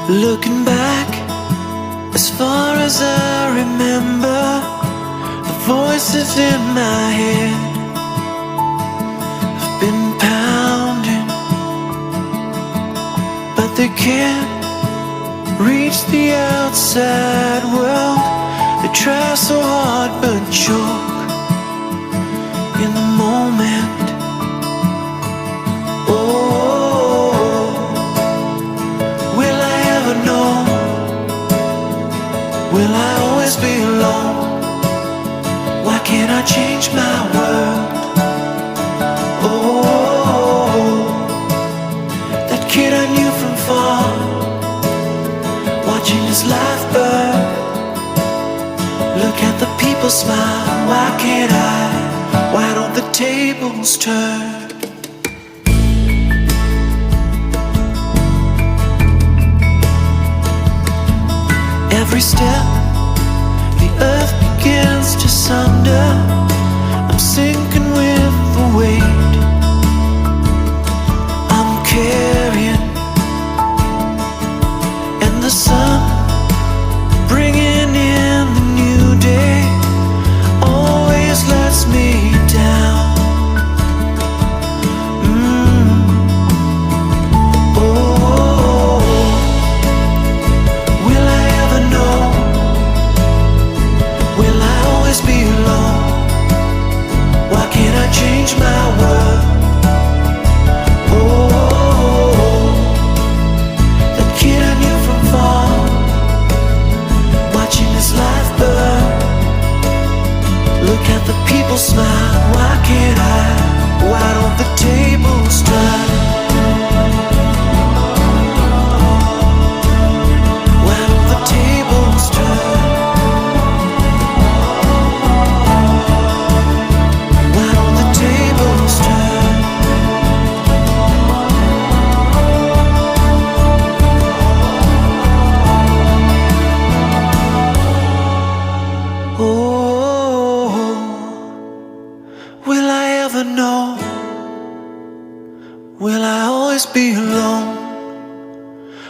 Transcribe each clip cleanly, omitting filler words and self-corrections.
Looking back, as far as I remember, the voices in my head have been pounding, but they can't reach the outside world. They try so hard but choke in the moment. Oh, will I ever know? Will I always be alone? Why can't I change my world? Oh, that kid I knew from far, watching his life burn. Look at the people smile. Why can't I? Why don't the tables turn? Every step, the earth begins to sunder. I'm sinking with the weight I'm carrying, and the sun bringing in the new day always lets me down. Change my world. Oh, that kid I knew from far, watching his life burn. Look at the people smile. Why can't I? Why don't the tables turn? Why don't the tables turn? Will I always be alone?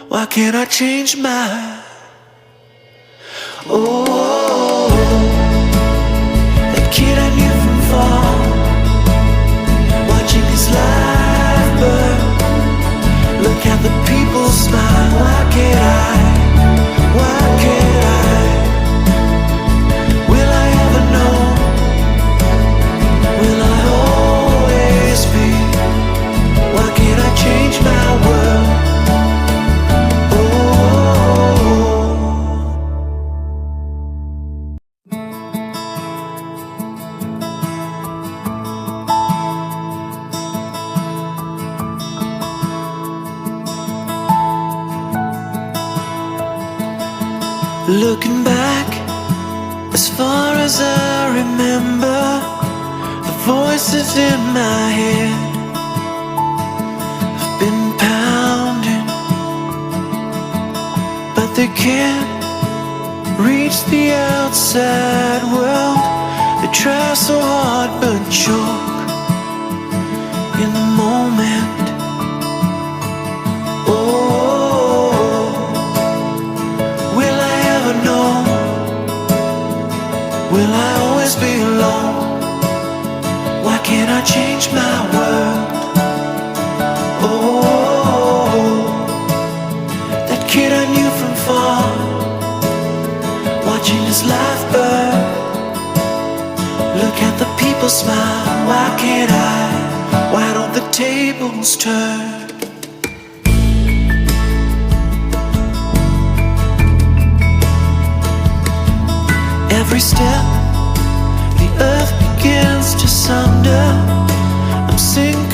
Why can't I change my? Oh, that kid I knew from far, watching his life burn. Look at the people smile. Why can't I? Why can't I? Will I ever know? Will I always be? Why can't I change my world? Looking back, as far as I remember, the voices in my head have been pounding, but they can't reach the outside world. They try so hard but choke in the moment. Oh, will I ever know? Will I always be alone? Why can't I change my world? Oh, that kid I knew from far, watching his life burn. Look at the people smile. Why can't I? Why don't the tables turn? Every step, the earth begins to sunder. I'm sinking